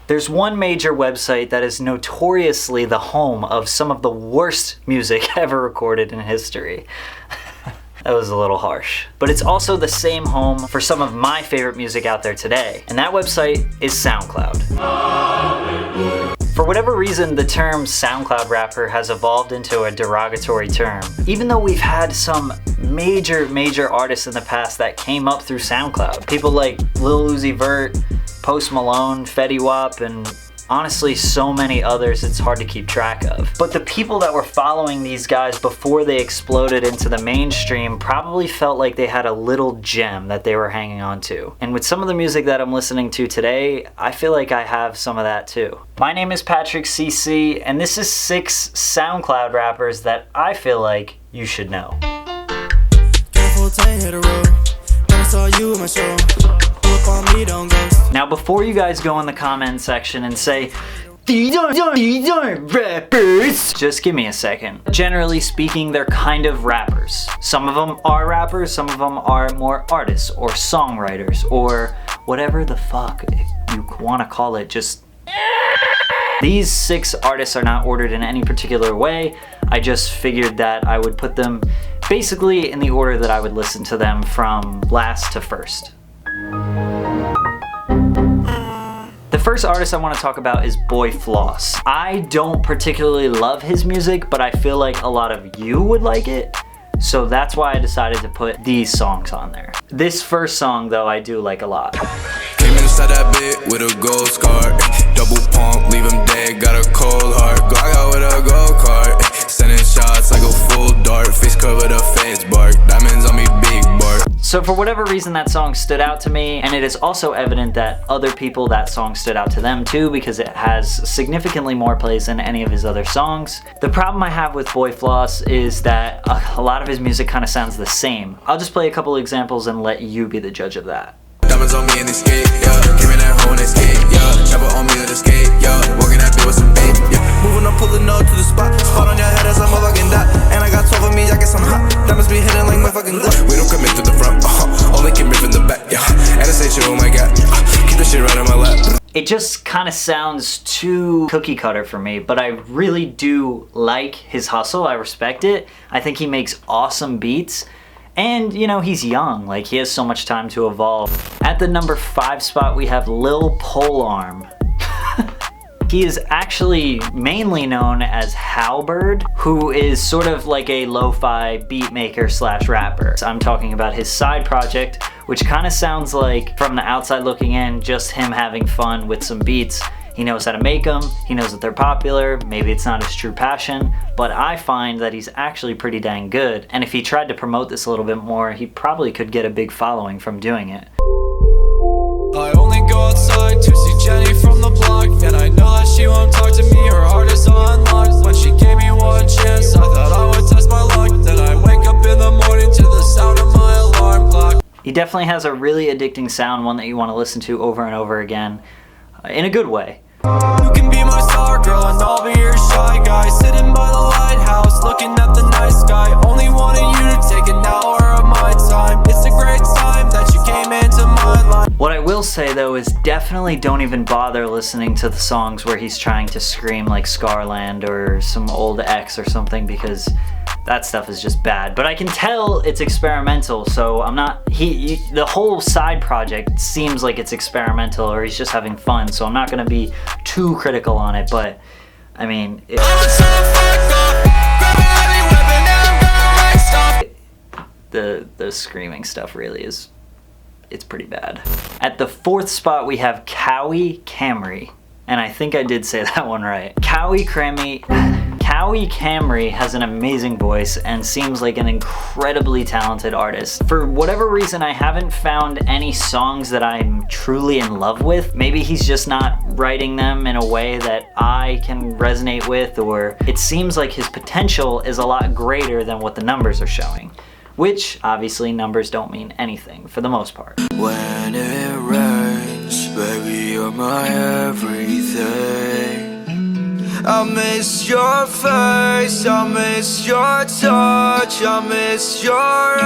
There's one major website that is notoriously the home of some of the worst music ever recorded in history. That was a little harsh. But it's also the same home for some of my favorite music out there today, and that website is SoundCloud. For whatever reason, the term SoundCloud rapper has evolved into a derogatory term, even though we've had some major artists in the past that came up through SoundCloud. People like Lil Uzi Vert, Post Malone, Fetty Wap, and honestly so many others it's hard to keep track of. But the people that were following these guys before they exploded into the mainstream probably felt like they had a little gem that they were hanging on to. And with some of the music that I'm listening to today, I feel like I have some of that too. My name is Patrick CC, and this is 6 SoundCloud rappers that I feel like you should know. Now before you guys go in the comment section and say, these aren't rappers, just give me a second. Generally speaking, they're kind of rappers. Some of them are rappers, some of them are more artists or songwriters or whatever the fuck you want to call it. Just these 6 artists are not ordered in any particular way. I just figured that I would put them basically in the order that I would listen to them from last to first. The first artist I want to talk about is Boy Floss. I don't particularly love his music, but I feel like a lot of you would like it, so that's why I decided to put these songs on there. This first song though I do like a lot. Came inside that bit with a gold scar, double pump, leave him dead, got a cold heart, Glock out with a gold card, sending shots like a full dart, face covered up feds bark, diamonds on me big bark. So for whatever reason that song stood out to me, and it is also evident that other people that song stood out to them too because it has significantly more plays than any of his other songs. The problem I have with Boy Floss is that a lot of his music kind of sounds the same. I'll just play a couple examples and let you be the judge of that. Diamonds on me and they skate, yeah. Came in at home and they skate, yeah. Chopper on me and they skate, yeah. Walking that bit with some bait, yeah. Moving up, pulling up to the spot. Spot on your head as I'm a fucking dot. And I got 12 of me, I guess I'm hot. Diamonds be hitting like my fucking Glock. We don't come in through the front, only came in from the back, yeah. And I say shit, oh my god, keep the shit right on my lap. It just kind of sounds too cookie cutter for me, but I really do like his hustle. I respect it. I think he makes awesome beats. And, you know, he's young, like he has so much time to evolve. At the number 5 spot, we have LilPolearm. He is actually mainly known as Howbird, who is sort of like a lo-fi beat maker / rapper. I'm talking about his side project, which kind of sounds like, from the outside looking in, just him having fun with some beats. He knows how to make them, he knows that they're popular, maybe it's not his true passion, but I find that he's actually pretty dang good, and if he tried to promote this a little bit more, he probably could get a big following from doing it. I only go outside to see Jenny from the block, and I know that she won't talk to me, her heart is unlocked. When she gave me one chance, I thought I would test my luck, then I wake up in the morning to the sound of my alarm clock. He definitely has a really addicting sound, one that you want to listen to over and over again, in a good way. You can be my star girl and I'll be your shy guy, sitting by the lighthouse looking at the night sky, only wanting you to take an hour of my time. It's a great time that you came into my life. What I will say though is definitely don't even bother listening to the songs where he's trying to scream like Scarland or some old X or something, because that stuff is just bad. But I can tell it's experimental, so I'm not, the whole side project seems like it's experimental or he's just having fun, so I'm not gonna be too critical on it, but I mean, the screaming stuff really is, it's pretty bad. At the 4th spot we have Qawi Kamri, and I think I did say that one right. Qawi Kamri has an amazing voice and seems like an incredibly talented artist. For whatever reason, I haven't found any songs that I'm truly in love with. Maybe he's just not writing them in a way that I can resonate with, or it seems like his potential is a lot greater than what the numbers are showing. Which, obviously, numbers don't mean anything for the most part. When it rains, baby, you're my everything. I miss your face, I miss your touch, I miss your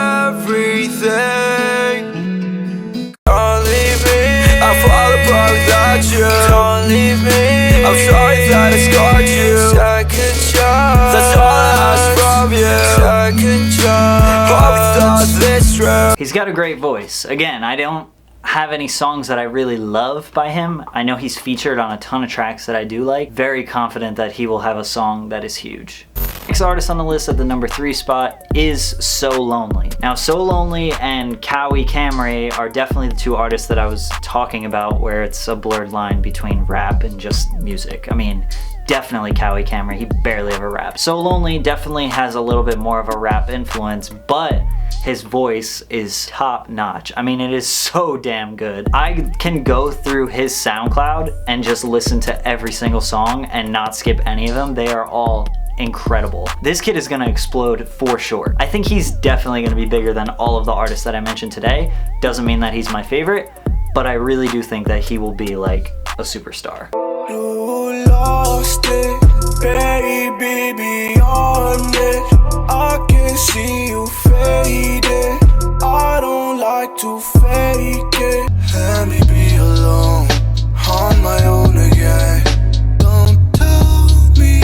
everything. Don't leave me, I fall apart without you. Don't leave me. I'm sorry that I scarred you. Second chance, that's all I ask from you. Second chance, but we thought this through. He's got a great voice. Again, I don't have any songs that I really love by him. I know he's featured on a ton of tracks that I do like. Very confident that he will have a song that is huge. Next artist on the list at the number 3 spot is SoLonely. Now, SoLonely and Qawi Kamri are definitely the two artists that I was talking about where it's a blurred line between rap and just music. I mean, definitely Qawi Kamri, he barely ever raps. SoLonely definitely has a little bit more of a rap influence, but his voice is top notch. I mean, it is so damn good. I can go through his SoundCloud and just listen to every single song and not skip any of them. They are all incredible. This kid is gonna explode for sure. I think he's definitely gonna be bigger than all of the artists that I mentioned today. Doesn't mean that he's my favorite, but I really do think that he will be like a superstar. You lost it, baby, beyond it. I can see you faded. I don't like to fake it. Let me be alone, on my own again. Don't tell me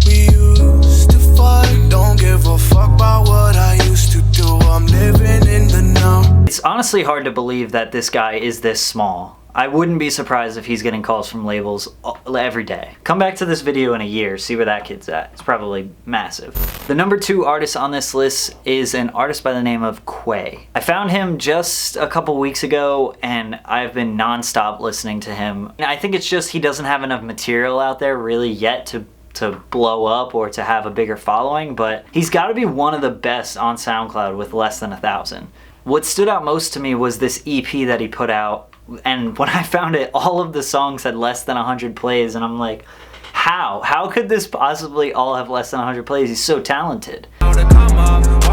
we used to fight. Don't give a fuck about what I used to do. I'm living in the now. It's honestly hard to believe that this guy is this small. I wouldn't be surprised if he's getting calls from labels every day. Come back to this video in a year, see where that kid's at. It's probably massive. The number 2 artist on this list is an artist by the name of Quaye. I found him just a couple weeks ago and I've been non-stop listening to him. I think it's just he doesn't have enough material out there really yet to blow up or to have a bigger following, but he's got to be one of the best on SoundCloud with less than 1,000. What stood out most to me was this EP that he put out. And when I found it, all of the songs had less than 100 plays, and I'm like, how? How could this possibly all have less than 100 plays? He's so talented. Why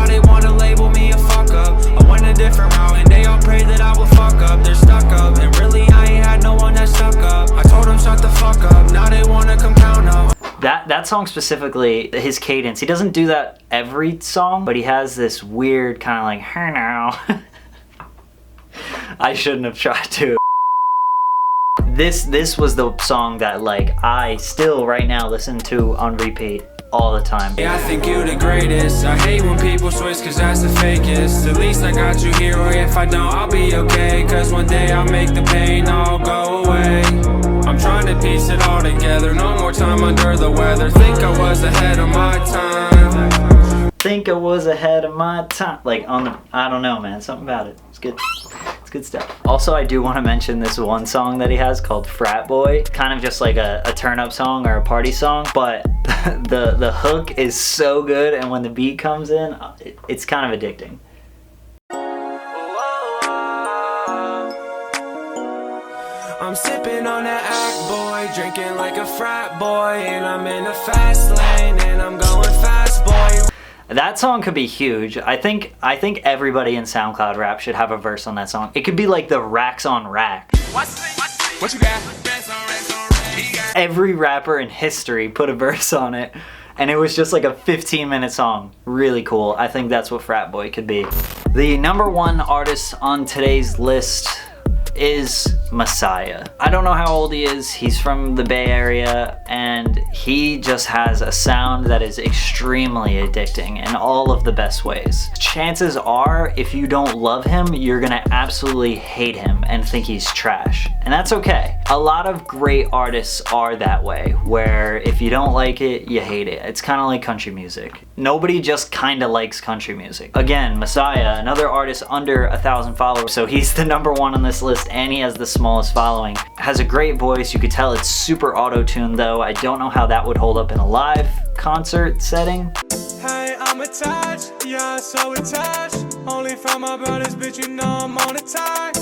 they wanna label me a fuck up? I went a different route and they all pray that I will fuck up. They're stuck up and really I ain't had no one that stuck up. I told them shut the fuck up, now they wanna come count up. That song specifically, his cadence, he doesn't do that every song, but he has this weird kind of like, hey now. I shouldn't have tried to. This was the song that like I still right now listen to on repeat all the time. Yeah, I think you the greatest. I hate when people switch cause that's the fakest. At least I got you here, or if I don't I'll be okay. Cause one day I'll make the pain all go away. I'm trying to piece it all together. No more time under the weather. Think I was ahead of my time. Think I was ahead of my time. Like on the, I don't know man, something about it. It's good. Good stuff. Also, I do want to mention this one song that he has called Frat Boy. Kind of just like a turn-up song or a party song, but the hook is so good, and when the beat comes in, it's kind of addicting. I'm sipping on that act boy, drinking like a frat boy, and I'm in the fast lane, and I'm going fast boy. That song could be huge. I think everybody in SoundCloud rap should have a verse on that song. It could be like the racks on rack. What you got? Every rapper in history put a verse on it, and it was just like a 15-minute song. Really cool. I think that's what Frat Boy could be. The number 1 artist on today's list is Messiuh. I don't know how old he is. He's from the Bay Area, and he just has a sound that is extremely addicting in all of the best ways. Chances are, if you don't love him, you're gonna absolutely hate him and think he's trash. And that's okay. A lot of great artists are that way, where if you don't like it, you hate it. It's kind of like country music. Nobody just kind of likes country music. Again, Messiuh, another artist under 1,000 followers, so he's the number 1 on this list, and he has the smallest following. Has a great voice. You could tell it's super auto-tuned though. I don't know how that would hold up in a live concert setting. Hey, I'm attached, yeah, so attached. Only from my brothers, bitch, you know I'm on a tie.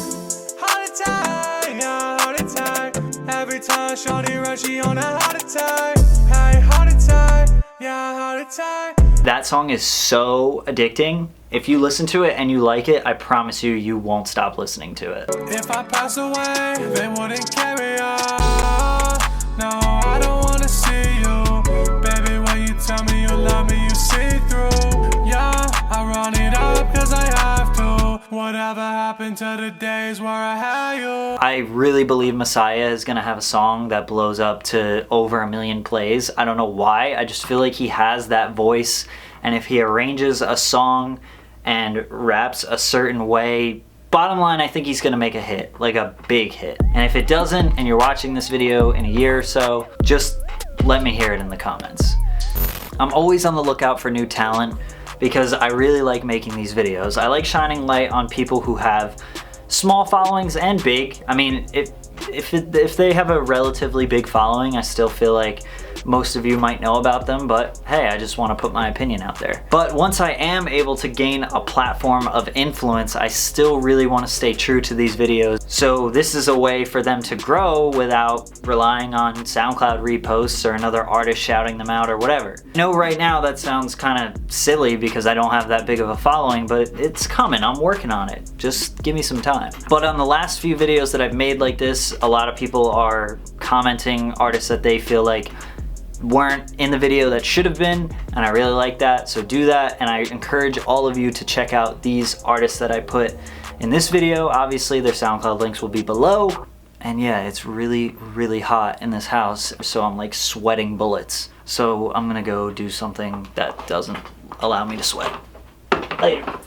Heart attack, yeah, heart attack. Every time shorty rush, she on a heart attack. Hey, heart attack, yeah, heart attack. That song is so addicting. If you listen to it and you like it, I promise you, you won't stop listening to it. If I pass away, they wouldn't carry on. No, I don't wanna see you. Baby, when you tell me you love me, you see through. Yeah, I run it up cause I have to. Whatever happens. happened to the days where I had you? I really believe Messiuh is gonna have a song that blows up to over 1 million plays. I don't know why, I just feel like he has that voice, and if he arranges a song and raps a certain way, bottom line, I think he's gonna make a hit, like a big hit. And if it doesn't, and you're watching this video in a year or so, just let me hear it in the comments. I'm always on the lookout for new talent because I really like making these videos. I like shining light on people who have small followings and big. I mean, if they have a relatively big following, I still feel like most of you might know about them, but hey, I just want to put my opinion out there. But once I am able to gain a platform of influence, I still really want to stay true to these videos. So this is a way for them to grow without relying on SoundCloud reposts or another artist shouting them out or whatever. I know right now that sounds kind of silly because I don't have that big of a following, but it's coming, I'm working on it. Just give me some time. But on the last few videos that I've made like this, a lot of people are commenting artists that they feel like weren't in the video that should have been, and I really like that, so do that. And I encourage all of you to check out these artists that I put in this video. Obviously their SoundCloud links will be below. And yeah, it's really, really hot in this house, so I'm like sweating bullets. So I'm gonna go do something that doesn't allow me to sweat. Later.